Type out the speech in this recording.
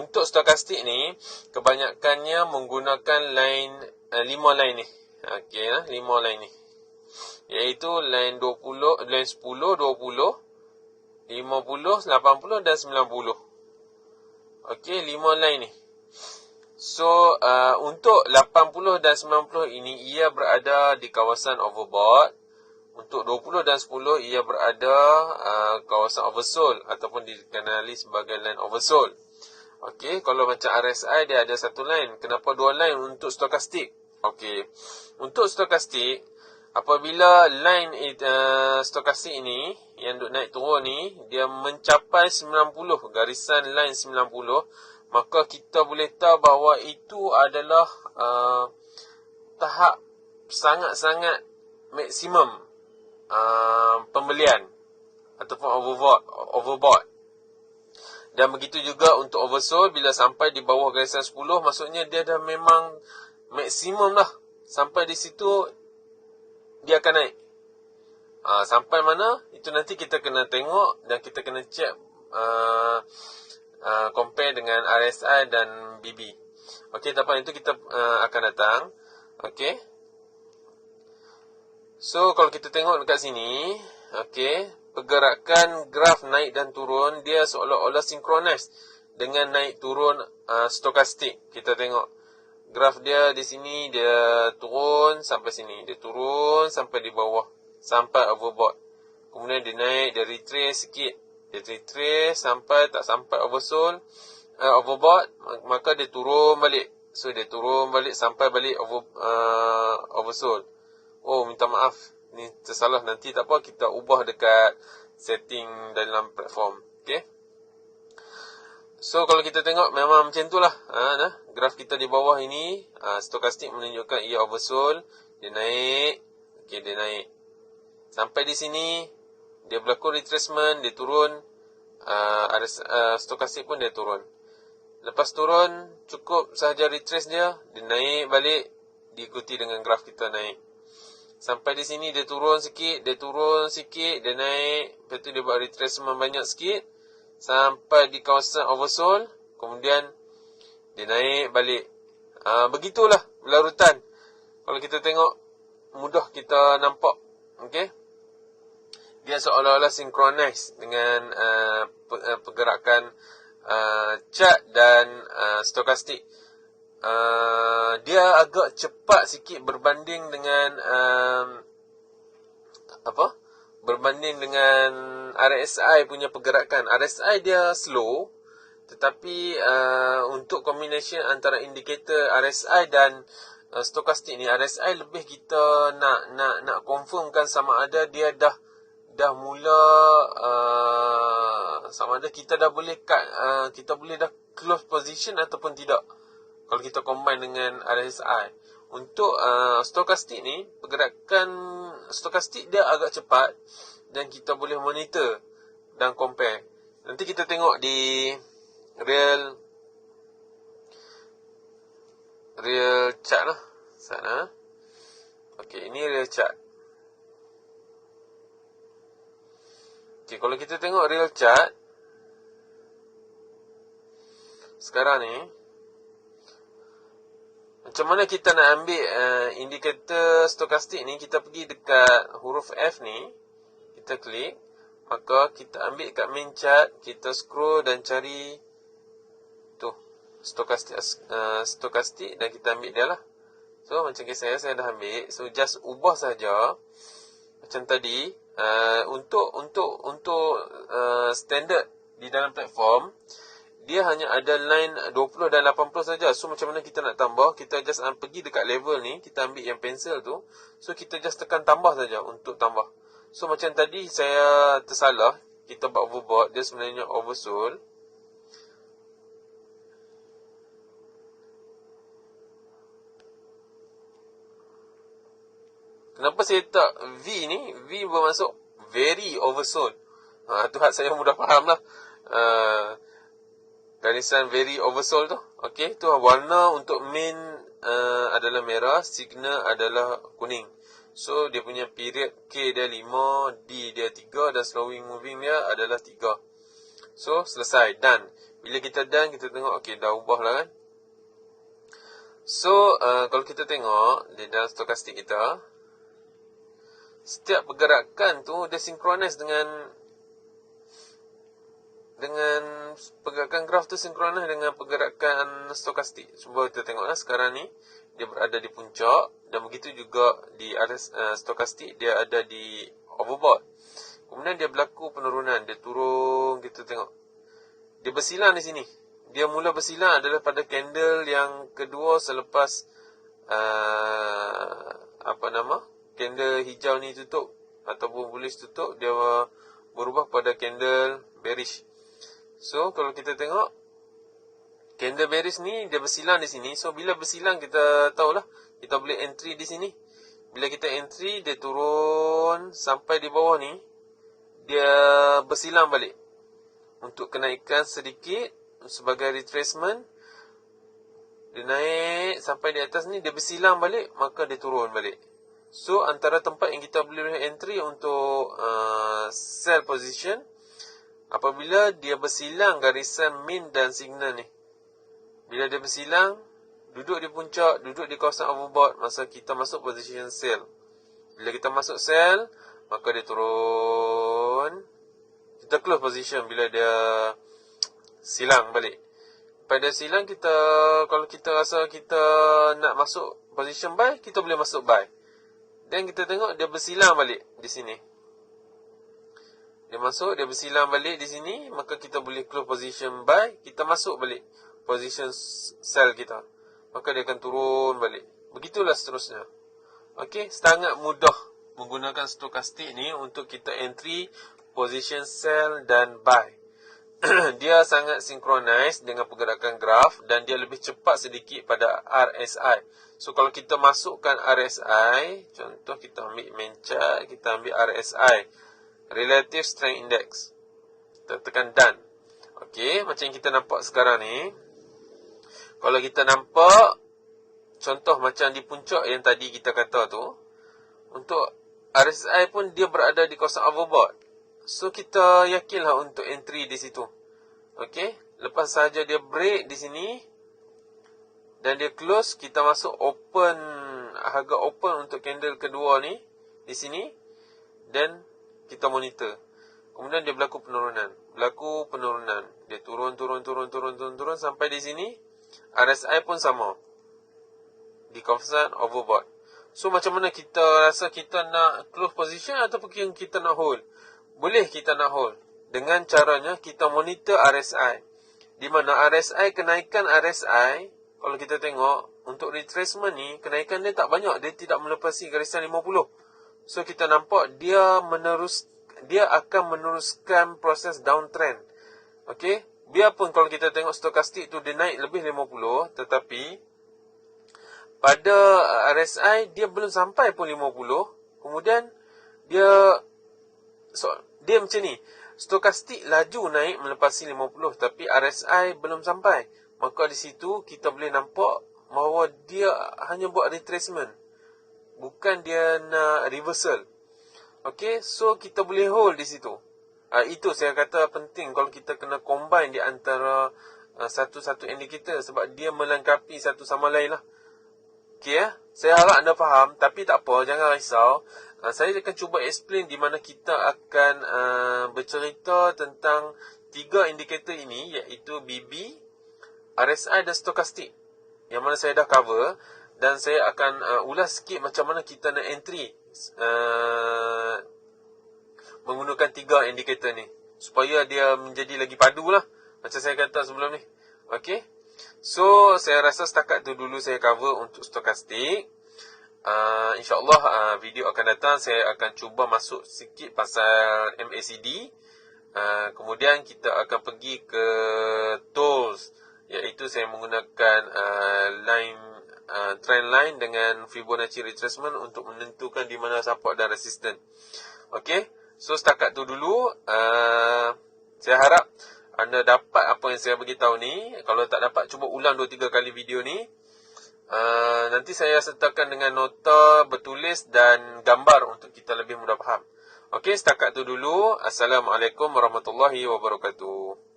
Untuk stokastik ni, kebanyakannya menggunakan line 5 line ni. Okey, 5 line ni. Iaitu line 20, line 10, 20, 50, 80 dan 90. Okey, 5 line ni. So, untuk 80 dan 90 ini, ia berada di kawasan overbought. Untuk 20 dan 10, ia berada kawasan oversold ataupun dikenali sebagai line oversold. Okey, kalau macam RSI, dia ada satu line. Kenapa dua line untuk stokastik? Okey, untuk stokastik, apabila line stokastik ini, yang duk naik turun ni, dia mencapai 90, garisan line 90, maka kita boleh tahu bahawa itu adalah tahap sangat-sangat maksimum pembelian ataupun overbought. Dan begitu juga untuk oversold, bila sampai di bawah garisan 10, maksudnya dia dah memang maksimum lah. Sampai di situ dia akan naik. Sampai mana, itu nanti kita kena tengok dan kita kena check, compare dengan RSI dan BB. Okey, lepas itu kita akan datang. Okey. So, kalau kita tengok dekat sini, okey, pergerakan graf naik dan turun, dia seolah-olah sinkronis dengan naik turun stokastik. Kita tengok graf dia di sini, dia turun sampai sini, dia turun sampai di bawah, sampai overbought. Kemudian dia naik, dia retrace sikit, dia retrace sampai tak sampai overbought, maka dia turun balik. So, dia turun balik sampai balik oversold. Oh, minta maaf, ni tersalah. Nanti tak apa, kita ubah dekat setting dalam platform. Okay. So, kalau kita tengok, memang macam tu lah. Graf kita di bawah ini, stokastik menunjukkan ia oversold. Dia naik. Okay, dia naik. Sampai di sini, dia berlaku retracement, dia turun. Stokastik pun dia turun. Lepas turun, cukup sahaja retrace dia naik balik, diikuti dengan graf kita naik. Sampai di sini dia turun sikit, dia naik, lepas tu dia buat retracement banyak sikit sampai di kawasan oversold, kemudian dia naik balik. Begitulah berlarutan. Kalau kita tengok, mudah kita nampak. Okey. Dia seolah-olah synchronize dengan pergerakan chart dan stokastik. Dia agak cepat sikit berbanding dengan berbanding dengan RSI punya pergerakan. RSI dia slow, tetapi untuk combination antara indikator RSI dan stokastik ni, RSI lebih kita nak confirmkan sama ada dia dah mula sama ada kita dah boleh kita boleh dah close position ataupun tidak. Kalau kita combine dengan RSI. Untuk stokastik ni, pergerakan stokastik dia agak cepat dan kita boleh monitor dan compare. Nanti kita tengok di real chart lah. Sana. Okey, ini real chart. Okey, kalau kita tengok real chart sekarang ni, macam mana kita nak ambil indikator stokastik ni? Kita pergi dekat huruf F ni, kita klik, maka kita ambil kat main chart, kita scroll dan cari tu stokastik dan kita ambil dia lah. So macam saya dah ambil. So just ubah saja macam tadi. Untuk standard di dalam platform, dia hanya ada line 20 dan 80 saja. So macam mana kita nak tambah? Kita just pergi dekat level ni, kita ambil yang pensel tu. So kita just tekan tambah saja untuk tambah. So macam tadi saya tersalah, kita buat overbought, dia sebenarnya oversold. Kenapa saya tak V ni? V bermaksud very oversold. Tu saya mudah faham lah. Garisan very oversold tu. Okey, tu warna untuk main adalah merah, signal adalah kuning. So dia punya period K dia 5, D dia 3 dan slowing moving dia adalah 3. So selesai, done. Bila kita done, kita tengok okey dah ubah lah kan. So kalau kita tengok di dalam stokastik kita, setiap pergerakan tu dia sinkronis dengan pergerakan graf tu sinkronis dengan pergerakan stokastik. Cuba kita tengoklah sekarang ni dia berada di puncak, dan begitu juga di stokastik dia ada di overbought. Kemudian dia berlaku penurunan, dia turun, kita tengok. Dia bersilang di sini. Dia mula bersilang adalah pada candle yang kedua selepas candle hijau ni tutup ataupun bullish tutup, dia berubah pada candle bearish. So kalau kita tengok candle bearish ni dia bersilang di sini. So bila bersilang kita tahulah kita boleh entry di sini. Bila kita entry, dia turun sampai di bawah ni, dia bersilang balik untuk kenaikan sedikit sebagai retracement. Dia naik sampai di atas ni, dia bersilang balik, maka dia turun balik. So antara tempat yang kita boleh entry untuk sell position apabila dia bersilang garisan min dan signal ni. Bila dia bersilang, duduk di puncak, duduk di kawasan overbought, masa kita masuk position sell. Bila kita masuk sell, maka dia turun. Kita close position bila dia silang balik. Pada silang kita, kalau kita rasa kita nak masuk position buy, kita boleh masuk buy. Dan kita tengok dia bersilang balik di sini. Dia masuk, dia bersilang balik di sini, maka kita boleh close position buy, kita masuk balik position sell kita. Maka dia akan turun balik. Begitulah seterusnya. Okey, sangat mudah menggunakan stokastik ni untuk kita entry position sell dan buy. Dia sangat synchronize dengan pergerakan graf dan dia lebih cepat sedikit pada RSI. So kalau kita masukkan RSI, contoh kita ambil main chart, kita ambil RSI, Relative Strength Index. Kita tekan done. Okey, macam yang kita nampak sekarang ni. Kalau kita nampak contoh macam di puncak yang tadi kita kata tu, untuk RSI pun dia berada di kawasan overbought. So kita yakinlah untuk entry di situ. Okey, lepas saja dia break di sini dan dia close, kita masuk open, harga open untuk candle kedua ni di sini, dan kita monitor. Kemudian dia berlaku penurunan. Dia turun sampai di sini. RSI pun sama, di kawasan overbought. So macam mana kita rasa kita nak close position ataupun kita nak hold? Boleh kita nak hold dengan caranya kita monitor RSI. Di mana RSI, kenaikan RSI, kalau kita tengok untuk retracement ni, kenaikan dia tak banyak, dia tidak melepasi garisan 50. So kita nampak dia akan meneruskan proses downtrend. Okey, biarpun kalau kita tengok stokastik tu dia naik lebih 50, tetapi pada RSI dia belum sampai pun 50. Kemudian dia macam ni. Stokastik laju naik melepasi 50, tapi RSI belum sampai. Maka di situ kita boleh nampak bahawa dia hanya buat retracement, bukan dia nak reversal. Okey, so kita boleh hold di situ. Itu saya kata penting kalau kita kena combine di antara satu-satu indikator, sebab dia melengkapi satu sama lain lah. Okey ya, saya harap anda faham, tapi tak apa, jangan risau. Saya akan cuba explain di mana kita akan bercerita tentang 3 indikator ini, iaitu BB, RSI dan stokastik, yang mana saya dah cover, dan saya akan ulas sikit macam mana kita nak entry menggunakan 3 indikator ni, supaya dia menjadi lagi padu lah, macam saya kata sebelum ni. Okey, so saya rasa setakat tu dulu saya cover untuk stokastik. InsyaAllah video akan datang saya akan cuba masuk sikit pasal MACD. Kemudian kita akan pergi ke tools, iaitu saya menggunakan trend line dengan Fibonacci retracement untuk menentukan di mana support dan resistance. Okey, so setakat tu dulu. Saya harap anda dapat apa yang saya beritahu ni. Kalau tak dapat, cuba ulang 2-3 kali video ni. Nanti saya sertakan dengan nota bertulis dan gambar untuk kita lebih mudah faham. Okey, setakat tu dulu. Assalamualaikum warahmatullahi wabarakatuh.